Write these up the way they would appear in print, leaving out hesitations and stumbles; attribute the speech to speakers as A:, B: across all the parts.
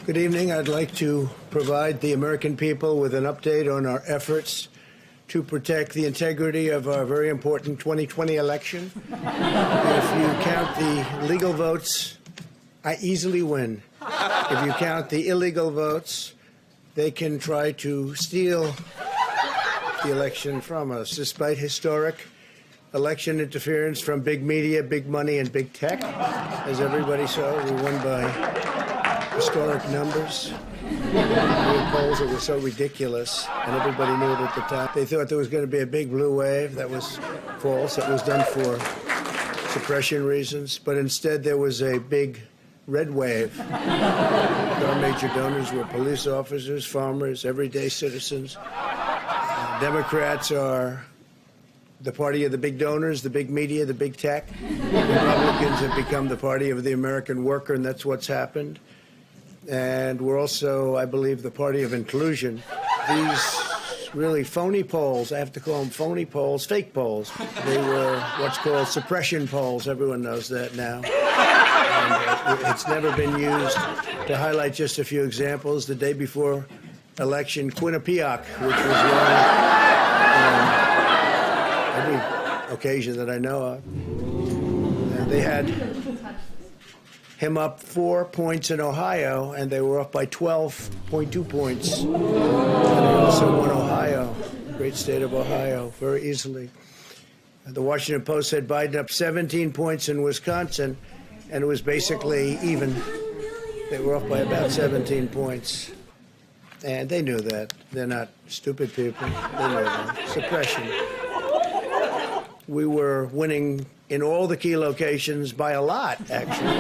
A: Good evening. I'd like to provide the American people with an update on our efforts to protect the integrity of our very important 2020 election. If you count the legal votes, I easily win. If you count the illegal votes, they can try to steal the election from us. Despite historic election interference from big media, big money, and big tech, as everybody saw, we won by historic numbers. We had polls that were so ridiculous, and everybody knew it at the time. They thought there was going to be a big blue wave. That was false. That was done for suppression reasons. But instead, there was a big red wave. Our major donors were police officers, farmers, everyday citizens. Democrats are the party of the big donors, the big media, the big tech. Republicans have become the party of the American worker, and that's what's happened. And we're also, I believe, the party of inclusion. These really phony polls, I have to call them phony polls, fake polls. They were what's called suppression polls. Everyone knows that now. And it's never been used. To highlight just a few examples, the day before election, Quinnipiac, which was won every occasion that I know of. And they had him up 4 points in Ohio, and they were up by 12.2 points. And they also won Ohio, great state of Ohio, very easily. And the Washington Post said Biden up 17 points in Wisconsin, and it was basically even. They were off by about 17 points. And they knew that. They're not stupid people. They knew that. Suppression. We were winning in all the key locations by a lot, actually.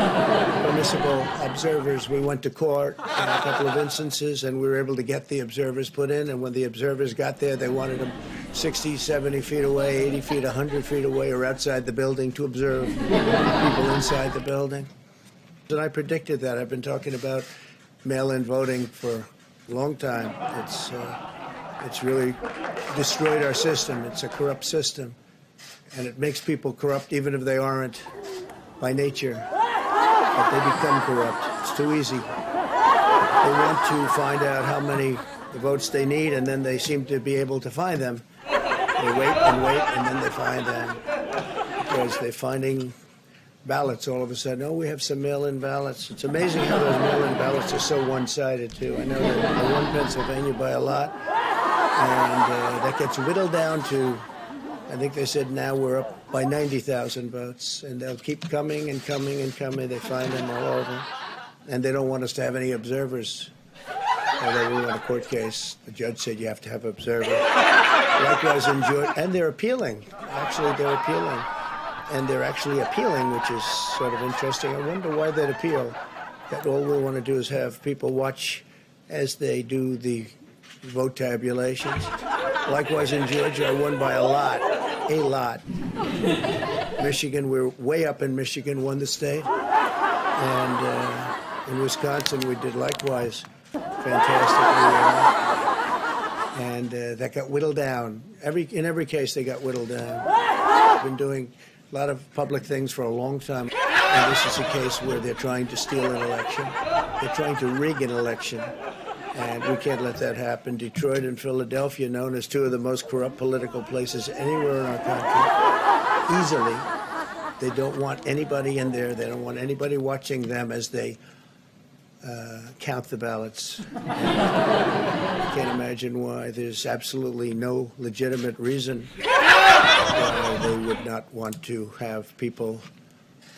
A: Permissible observers. We went to court in a couple of instances, and we were able to get the observers put in. And when the observers got there, they wanted them 60, 70 feet away, 80 feet, 100 feet away, or outside the building to observe people inside the building. And I predicted that. I've been talking about mail-in voting for a long time. It's really destroyed our system. It's a corrupt system. And it makes people corrupt even if they aren't by nature. But they become corrupt. It's too easy. They want to find out how many votes they need, and then they seem to be able to find them. They wait, and then they find them. Because they're finding ballots all of a sudden. Oh, we have some mail-in ballots. It's amazing how those mail-in ballots are so one-sided, too. I know that I won Pennsylvania by a lot, and that gets whittled down to, I think they said now we're up by 90,000 votes, and they'll keep coming and coming and coming. They find them all over, and they don't want us to have any observers. Although we won a court case, the judge said you have to have observers. Likewise in Georgia, and they're appealing. Actually, they're appealing. And they're actually appealing, which is sort of interesting. I wonder why they'd appeal. That all we want to do is have people watch as they do the vote tabulations. Likewise in Georgia, I won by a lot. Michigan, we're way up in Michigan, won the state. And in Wisconsin, we did likewise fantastically. And that got whittled down. In every case, they got whittled down. I've been doing a lot of public things for a long time. And this is a case where they're trying to steal an election. They're trying to rig an election. And we can't let that happen. Detroit and Philadelphia, known as two of the most corrupt political places anywhere in our country, easily. They don't want anybody in there. They don't want anybody watching them as they count the ballots. I can't imagine why. There's absolutely no legitimate reason why they would not want to have people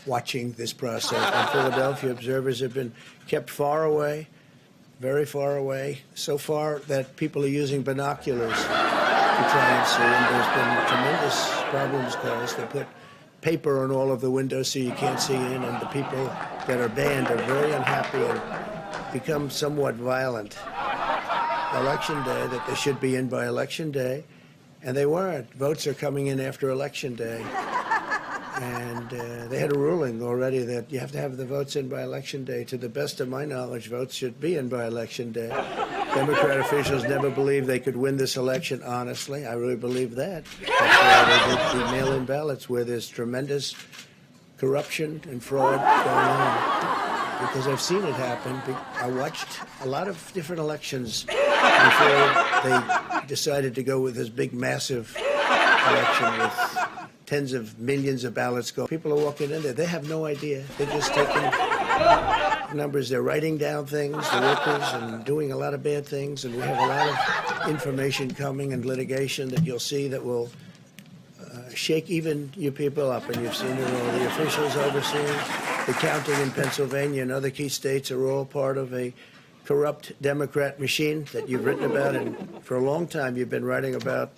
A: watching this process. In Philadelphia, observers have been kept far away, very far away, so far that people are using binoculars to try and see. And there's been tremendous problems caused. They put paper on all of the windows so you can't see in, and the people that are banned are very unhappy and become somewhat violent. Election day, that they should be in by Election day, and they weren't. Votes are coming in after Election day. And they had a ruling already that you have to have the votes in by Election day. To the best of my knowledge, votes should be in by Election day. Democrat officials never believed they could win this election, honestly. I really believe that. That's why they did the mail-in ballots, where there's tremendous corruption and fraud going on. because I've seen it happen. I watched a lot of different elections before they decided to go with this big, massive election with tens of millions of ballots go. People are walking in there. They have no idea. They're just taking numbers. They're writing down things, the workers, and doing a lot of bad things. And we have a lot of information coming and litigation that you'll see that will shake even you people up. And you've seen it all. The officials overseeing the counting in Pennsylvania and other key states are all part of a corrupt Democrat machine that you've written about. And for a long time, you've been writing about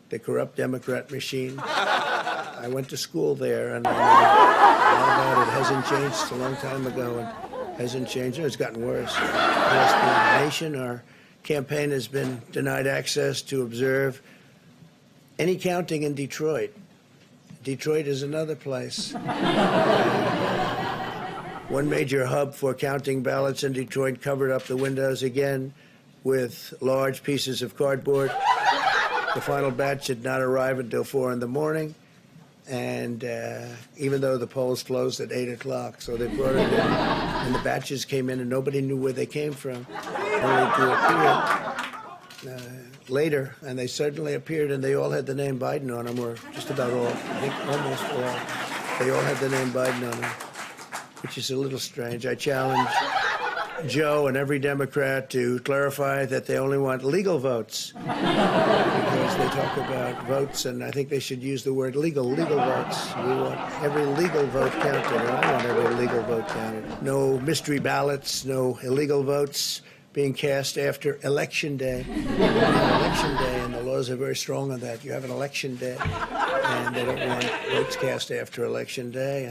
A: the corrupt Democrat machine. I went to school there, and I know all about it. It hasn't changed. It's a long time ago, and hasn't changed. It's gotten worse. Across the nation, our campaign has been denied access to observe any counting in Detroit. Detroit is another place. One major hub for counting ballots in Detroit covered up the windows again with large pieces of cardboard. The final batch did not arrive until 4 in the morning, and even though the polls closed at 8 o'clock, so they brought it in, and the batches came in, and nobody knew where they came from, only to appear later, and they suddenly appeared, and they all had the name Biden on them, or just about all, I think almost all. They all had the name Biden on them, which is a little strange. I challenge Joe and every Democrat to clarify that they only want legal votes, because they talk about votes, and I think they should use the word legal votes. We want every legal vote counted, and I want every legal vote counted. No mystery ballots, no illegal votes being cast after Election Day. Election Day, and the laws are very strong on that. You have an Election Day, and they don't want votes cast after Election Day,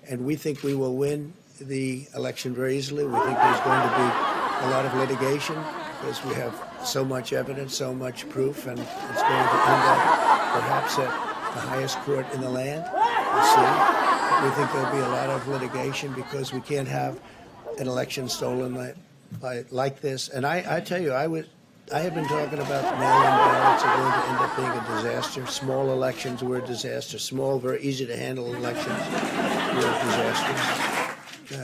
A: and we think we will win the election very easily. We think there's going to be a lot of litigation because we have so much evidence, so much proof, and it's going to end up perhaps at the highest court in the land. We'll see. We think there'll be a lot of litigation because we can't have an election stolen like this. And I tell you, I have been talking about mail-in ballots are going to end up being a disaster. Small elections were a disaster. Small, very easy to handle elections were disasters.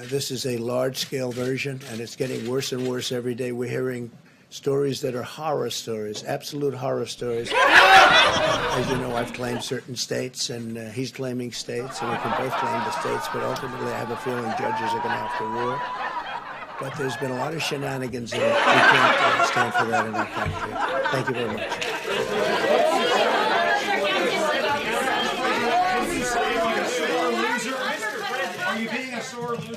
A: This is a large-scale version, and it's getting worse and worse every day. We're hearing stories that are horror stories, absolute horror stories. As you know, I've claimed certain states, and he's claiming states, and we can both claim the states, but ultimately I have a feeling judges are going to have to rule. But there's been a lot of shenanigans, and we can't stand for that in our country. Thank you very much.
B: Are you being a sore loser?